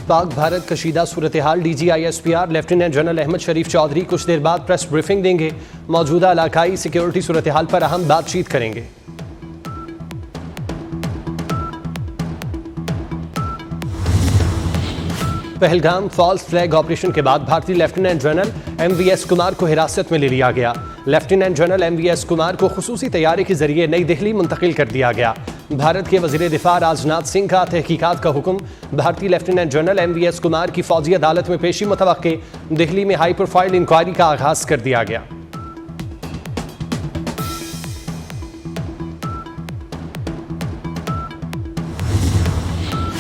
पाक भारत कशीदा सूरत हाल DGISPR lieutenant general Ahmad शरीफ चौधरी कुछ देर बाद press briefing देंगे। मौजूदा इलाकाई सिक्योरिटी सूरत हाल पर अहम बातचीत करेंगे। पहलगाम फॉल्स फ्लैग ऑपरेशन के बाद भारतीय लेफ्टिनेंट जनरल MVS कुमार को हिरासत में ले लिया गया। लेफ्टिनेंट जनरल MVS कुमार को खुसूसी तैयारी के जरिए नई दिल्ली मुंतकिल कर दिया गया। भारत के वजीर दिफा राजनाथ सिंह का तहकीकात का हुक्म। भारतीय लेफ्टिनेंट जनरल MVS कुमार की फौजी अदालत में पेशी मुतवक्के। दिल्ली में हाई प्रोफाइल इंक्वायरी का आगाज कर दिया गया।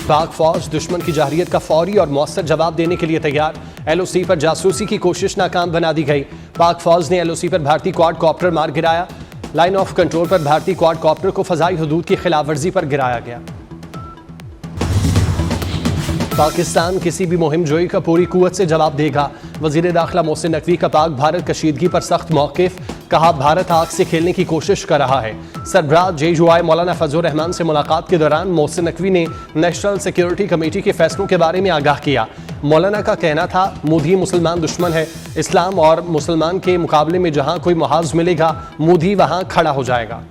पाक फौज दुश्मन की जाहिरियत का फौरी और मौसर जवाब देने के लिए तैयार। LOC पर जासूसी की कोशिश नाकाम बना दी गई। पाक फौज ने LOC पर भारतीय क्वाड कॉप्टर मार गिराया। लाइन ऑफ कंट्रोल पर भारतीय क्वाड कॉप्टर को फजाई हुदूद की खिलाफ वर्जी पर गिराया गया। पाकिस्तान किसी भी मुहिम जोई का पूरी कुव्वत से जवाब देगा। वजीर दाखिला मोहसिन नकवी का पाक भारत कशीदगी पर सख्त मौक़िफ़। कहा, भारत आग से खेलने की कोशिश कर रहा है। सरबराह JUI मौलाना फजलुर रहमान से मुलाकात के दौरान मोहसिन नकवी ने नेशनल सिक्योरिटी कमेटी के फैसलों के बारे में आगाह किया। मौलाना का कहना था, मोदी मुसलमान दुश्मन है। इस्लाम और मुसलमान के मुकाबले में जहां कोई मुहाज मिलेगा, मोदी वहां खड़ा हो जाएगा।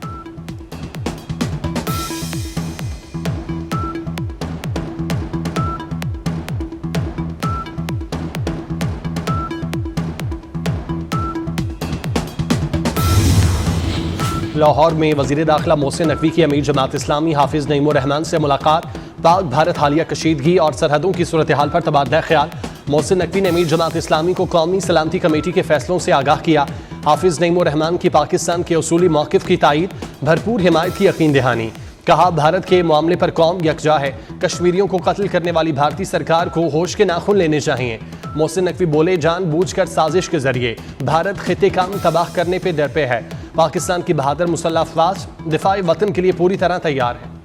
लाहौर में वजीर दाखिला मोहसिन नकवी की अमीर जमात इस्लामी हाफिज नईमुर रहमान से मुलाकात। पाक भारत हालिया कशीदगी और सरहदों की सूरत हाल पर तबादला ख्याल। मोहसिन नकवी ने अमीर जमात इस्लामी को कौमी सलामती कमेटी के फैसलों से आगाह किया। हाफिज नईमुर रहमान की पाकिस्तान के उसूली मौक़िफ़ की तायीद, भरपूर हिमायत की यकीन दहानी। कहा, भारत के मामले पर कौम यकजा है। कश्मीरियों को कत्ल करने वाली भारतीय सरकार को होश के नाखून लेने चाहिए। मोहसिन नकवी बोले, जानबूझकर साजिश के जरिए भारत खिते काम तबाह करने पे दर पे है। पाकिस्तान की बहादुर मुसल्लह अफवाज दिफाए वतन के लिए पूरी तरह तैयार है।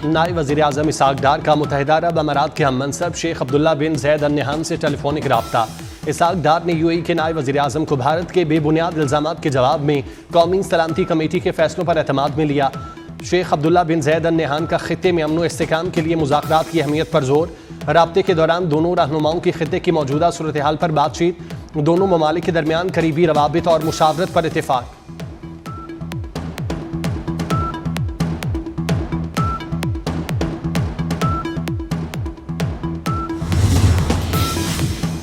नायब वज़ीर आज़म इसहाक़ डार का मुत्तहिदा अरब अमारात के हम मनसब शेख अब्दुल्ला बिन ज़ैद अल नहयान से टेलीफोनिक रब्ता। इसहाक़ डार ने UAE के नायब वज़ीर आज़म को भारत के बेबुनियाद इल्ज़ामात के जवाब में कौमी सलामती कमेटी के फैसलों पर एतमाद में लिया। शेख अब्दुल्ला बिन ज़ैद अल नहयान का खित्ते में अमन व इस्तेहकाम के लिए मुज़ाकरात की अहमियत पर जोर। राब्ते के दौरान दोनों रहनुमाओं की खित्ते की मौजूदा सूरत हाल पर बातचीत। दोनों ममालिक के दरमियान करीबी रवाबित और मुशावरत पर इत्तेफाक।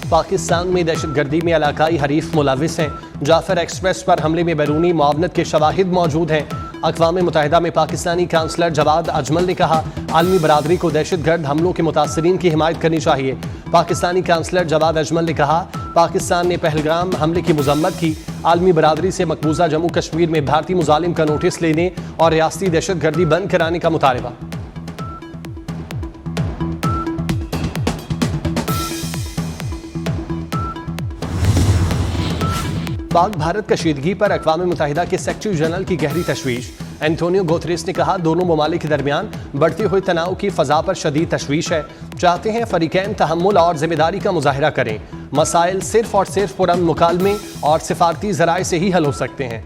पाकिस्तान में दहशतगर्दी में इलाकाई हरीफ मुलविस हैं। जाफर एक्सप्रेस पर हमले में बैरूनी मुआवनत के शवाहिद मौजूद हैं। अक़वाम मुत्तहिदा में पाकिस्तानी काउंसलर जवाद अजमल ने कहा, आलमी बरादरी को दहशतगर्द हमलों के मुतासरीन की हिमायत करनी चाहिए। पाकिस्तानी काउंसलर जवाद अजमल ने कहा, पाकिस्तान ने पहलगाम हमले की मजम्मत की। आलमी बरादरी से मकबूजा जम्मू कश्मीर में भारतीय मुजालिम का नोटिस लेने और रियासती दहशतगर्दी बंद कराने का मुतालबा। पाक भारत कशीदगी पर अक़वाम मुत्तहिदा के सेक्रेटरी जनरल की गहरी तशवीश। एंटोनियो गुतेरेस ने कहा, दोनों ममालिक के दरमियान बढ़ते हुए तनाव की फ़ज़ा पर शदीद तशवीश है। चाहते हैं फ़रीक़ैन तहम्मुल और ज़िम्मेदारी का मुज़ाहिरा करें। मसाइल सिर्फ़ और सिर्फ पुरअमन मुकालमे और सिफारती ज़राए से ही हल हो सकते हैं।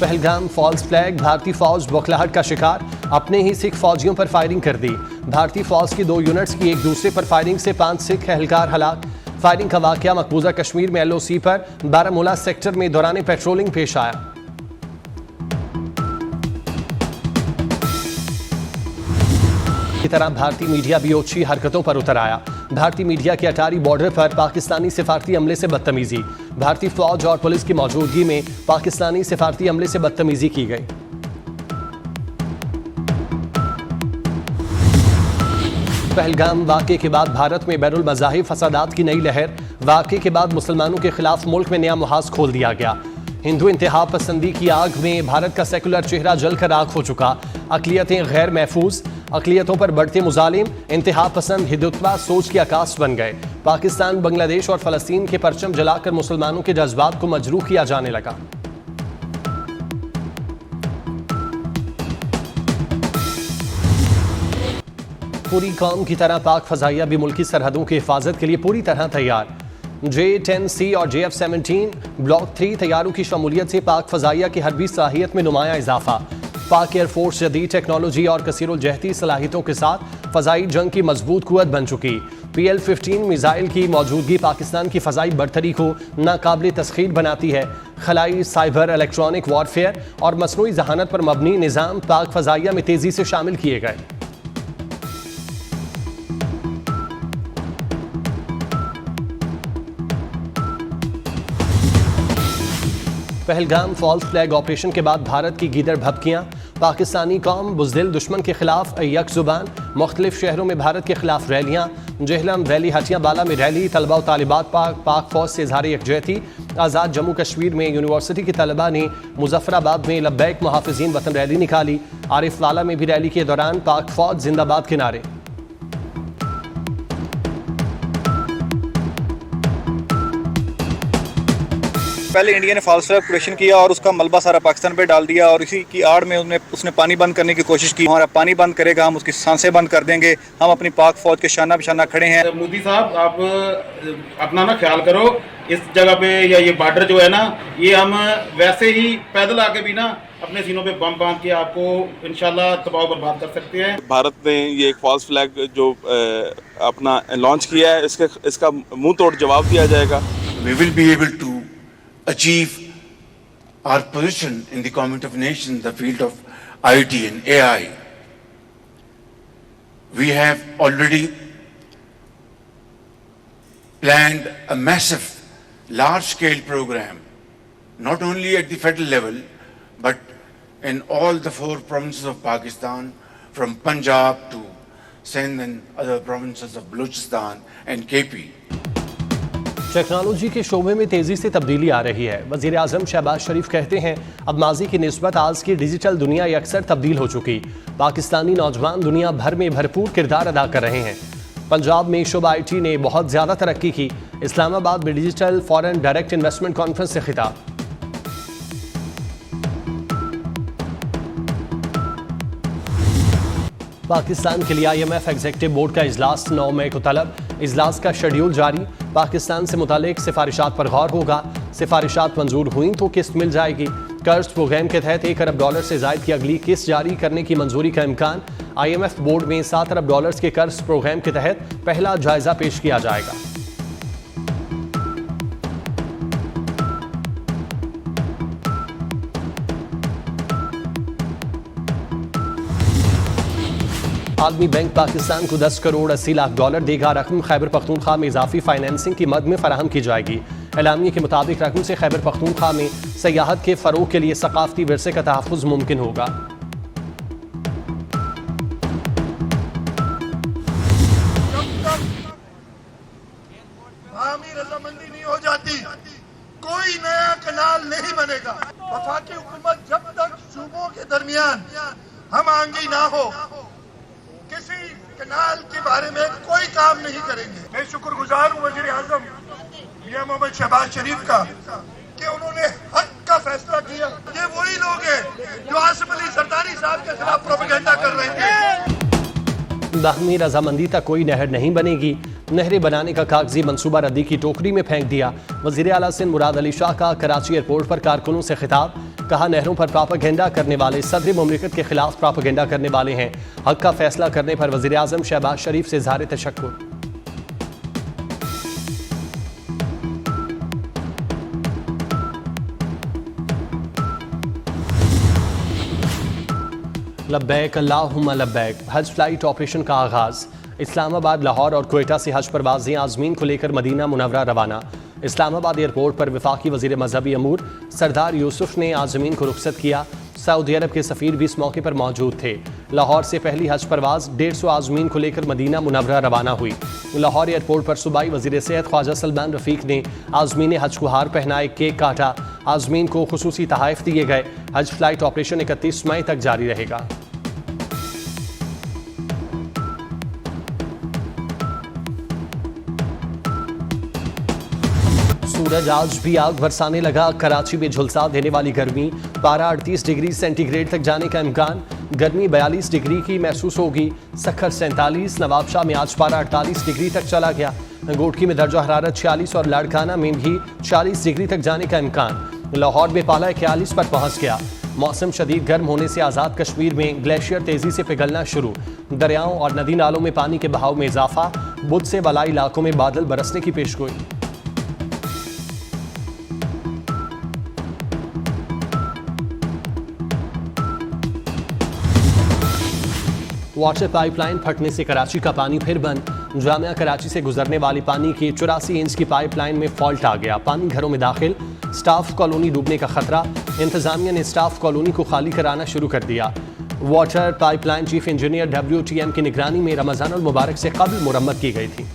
पहलगाम फॉल्स फ्लैग, भारतीय फौज बौखलाहट का शिकार। अपने ही सिख फौजियों पर फायरिंग कर दी। भारतीय फौज की 2 यूनिट्स की एक दूसरे पर फायरिंग से 5 सिख एहलकार हलाक। फायरिंग का वाकया मकबूजा कश्मीर में LOC पर बारामूला सेक्टर में दौरान पेट्रोलिंग पेश आया। की तरह भारतीय मीडिया भी ओछी हरकतों पर उतर आया। भारतीय मीडिया के अटारी बॉर्डर पर पाकिस्तानी सिफारती अमले से बदतमीजी। भारतीय फौज और पुलिस की मौजूदगी में पाकिस्तानी सिफारती अमले से बदतमीजी की गई। पहलगाम वाक़े के बाद भारत में बैरुल मज़ाहिब फसादात की नई लहर। वाक़े के बाद मुसलमानों के खिलाफ मुल्क में नया मुहाज खोल दिया गया। हिंदू इंतहा पसंदी की आग में भारत का सेकुलर चेहरा जलकर आग हो चुका। अक़लियतें गैर महफूज, अक़लियतों पर बढ़ते मुजालिम, इंतहा पसंद हिंदुत्व सोच के आकाश बन गए। पाकिस्तान, बांग्लादेश और फ़लस्तीन के परचम जलाकर मुसलमानों के जज्बात को मजरूह किया जाने लगा। पूरी कौम की तरह पाक फजाइया भी मुल्की सरहदों की हिफाजत के लिए पूरी तरह तैयार। J-10C और JF-17 ब्लॉक 3 तैयारों की शमूलियत से पाक फजाइया की हरबी सलाहियत में नुमाया इजाफा। पाक एयरफोर्स जदीद टेक्नोलॉजी और कसीरुल जहती सलाहियतों के साथ फजाई जंग की मजबूत कुव्वत बन चुकी। PL-15 मिसाइल की मौजूदगी पाकिस्तान की फजाई बरतरी को नाकाबिल तस्खीर बनाती है। खलाई, साइबर, इलेक्ट्रॉनिक वॉरफेयर और मसनूई जहानत पर मबनी निज़ाम पाक फजाइया में तेजी से शामिल किए गए। पहलगाम फॉल्स फ्लैग ऑपरेशन के बाद भारत की गीदड़ भभकियां। पाकिस्तानी कौम बुज़दिल दुश्मन के खिलाफ यक जुबान। मुख्तलिफ शहरों में भारत के खिलाफ रैलियां। जेहलम रैली, हटिया बाला में रैली। तलबा व तालिबात पाक फौज से इजहार यकजहती। आज़ाद जम्मू कश्मीर में यूनिवर्सिटी के तलबा ने मुजफ्फराबाद में लब्बैक मुहाफ़िज़ीन वतन रैली निकाली। आरिफ वाला में भी रैली के दौरान पाक फौज जिंदाबाद के नारे। पहले इंडिया ने फॉल्स फ्लैग ऑपरेशन किया और उसका मलबा सारा पाकिस्तान पे डाल दिया और इसी की आड़ में उसने पानी बंद करने की कोशिश की। हमारा पानी बंद करेगा, हम उसकी सांसें बंद कर देंगे। हम अपनी पाक फौज के शाना बिशाना खड़े हैं। मोदी साहब, आप अपना ना ख्याल करो इस जगह पे, या ये बॉर्डर जो है ना, ये हम वैसे ही पैदल आके भी ना अपने सीनों पे बम बांध के आपको इंशाल्लाह तबाह बर्बाद कर सकते हैं। भारत ने ये एक फॉल्स फ्लैग जो अपना लॉन्च किया है, इसका मुंह तोड़ जवाब दिया जाएगा। We will be able to achieve our position in the Commonwealth of Nations, the field of IT and AI. We have already planned a massive, large-scale program, not only at the federal level, but in all the 4 provinces of Pakistan, from Punjab to Sindh and other provinces of Balochistan and KP. Technology के शोबे में तेजी से तब्दीली आ रही है। वज़ीर आज़म शहबाज शरीफ कहते हैं, अब माजी की निस्बत आज की डिजिटल दुनिया अक्सर तब्दील हो चुकी। पाकिस्तानी नौजवान दुनिया भर में भरपूर किरदार अदा कर रहे हैं। पंजाब में शोबा IT ने बहुत ज़्यादा तरक्की की। इस्लामाबाद में digital foreign direct investment conference से खिताब। पाकिस्तान के लिए IMF एग्जीक्यूटिव बोर्ड का इजलास 9 मई को तलब। इजलास का शेड्यूल जारी। पाकिस्तान से मुतालिक सिफारिशात पर गौर होगा। सिफारिशात मंजूर हुई तो किस्त मिल जाएगी। कर्ज प्रोग्राम के तहत $1 अरब से जायद की अगली किस्त जारी करने की मंजूरी का इम्कान। IMF बोर्ड में $7 अरब के कर्ज प्रोग्राम के तहत पहला जायजा पेश किया जाएगा। आलमी बैंक पाकिस्तान को $10 करोड़ 80 लाख देगा। रकम खैबर पख्तूनख्वा में इजाफी फाइनेंसिंग की मद में फराहम की जाएगी। एलामिया के मुताबिक रकम से खैबर पख्तूनख्वा में सयाहत के फ़रोग के लिए सकाफती विरसे का तहफ़्फ़ुज़ मुमकिन होगा। रजामंदी नहीं हो जाती, कोई नया कनाल नहीं बनेगा। वफाकी हुकूमत जब तक सूबों के दरमियान हम आंगी ना हो, किसी कनाल के बारे में कोई काम नहीं करेंगे। मैं शुक्रगुजार हूँ वज़ीर आज़म मियां मोहम्मद शहबाज शरीफ का कि उन्होंने हक का फैसला किया। ये वही लोग हैं जो आसिफ अली जरदारी साहब के खिलाफ प्रोपेगेंडा कर रहे थे। बाहमी रजामंदी तक कोई नहर नहीं बनेगी। नहरें बनाने का कागजी मंसूबा रद्दी की टोकरी में फेंक दिया। वज़ीर आला सिंध मुराद अली शाह का कराची एयरपोर्ट पर कारकुनों से खिताब। कहा, नहरों पर प्रोपेगेंडा करने वाले सदर मुमलिकत के खिलाफ प्रोपेगेंडा करने वाले हैं। हक का फैसला करने पर वज़ीर आज़म शहबाज शरीफ से इज़हार तशक्कुर। लब्बैक अल्लाहुम्मा लब्बैक। हज फ्लाइट ऑपरेशन का आगाज़। इस्लामाबाद, लाहौर और कोयटा से हज परवाज़ें आज़मीन को लेकर मदीना मुनव्वरा रवाना। इस्लामाबाद एयरपोर्ट पर वफाकी वज़ीर मजहबी अमूर सरदार यूसुफ ने आज़मीन को रुखसत किया। सऊदी अरब के सफ़ीर भी इस मौके पर मौजूद थे। लाहौर से पहली हज परवाज़ 150 आज़मीन को लेकर मदीना मुनव्वरा रवाना हुई। लाहौर एयरपोर्ट पर सूबाई वज़ीर सेहत ख्वाजा सलमान रफ़ीक ने आज़मीन हज को हार पहनाए, केक काटा। आज़मीन को खुसूसी तहाइफ दिए गए। हज फ्लाइट ऑपरेशन 31 मई तक जारी रहेगा। सूरज आज भी आग बरसाने लगा। कराची में झुलसा देने वाली गर्मी, पारा 38 डिग्री सेंटीग्रेड तक जाने का इम्कान। गर्मी 42 डिग्री की महसूस होगी। सखर 47, नवाबशाह में आज पारा 48 डिग्री तक चला गया। गोटकी में दर्जा हरारत 46 और लाड़काना में भी 40 डिग्री तक जाने का इम्कान। लाहौर में पाला 41 पर पहुंच गया। मौसम शदीद गर्म होने से आज़ाद कश्मीर में ग्लेशियर तेजी से पिघलना शुरू। दरियाओं और नदी नालों में पानी के बहाव में इजाफा। बुध से बलाई इलाकों में बादल बरसने की पेशगोई। वाटर पाइपलाइन फटने से कराची का पानी फिर बंद। जामिया कराची से गुजरने वाली पानी की 84 इंच की पाइपलाइन में फॉल्ट आ गया। पानी घरों में दाखिल। स्टाफ कॉलोनी डूबने का खतरा। इंतजामिया ने स्टाफ कॉलोनी को खाली कराना शुरू कर दिया। Water pipeline chief engineer WTM की निगरानी में रमजान उल मुबारक से कबल मुरम्मत की गई थी।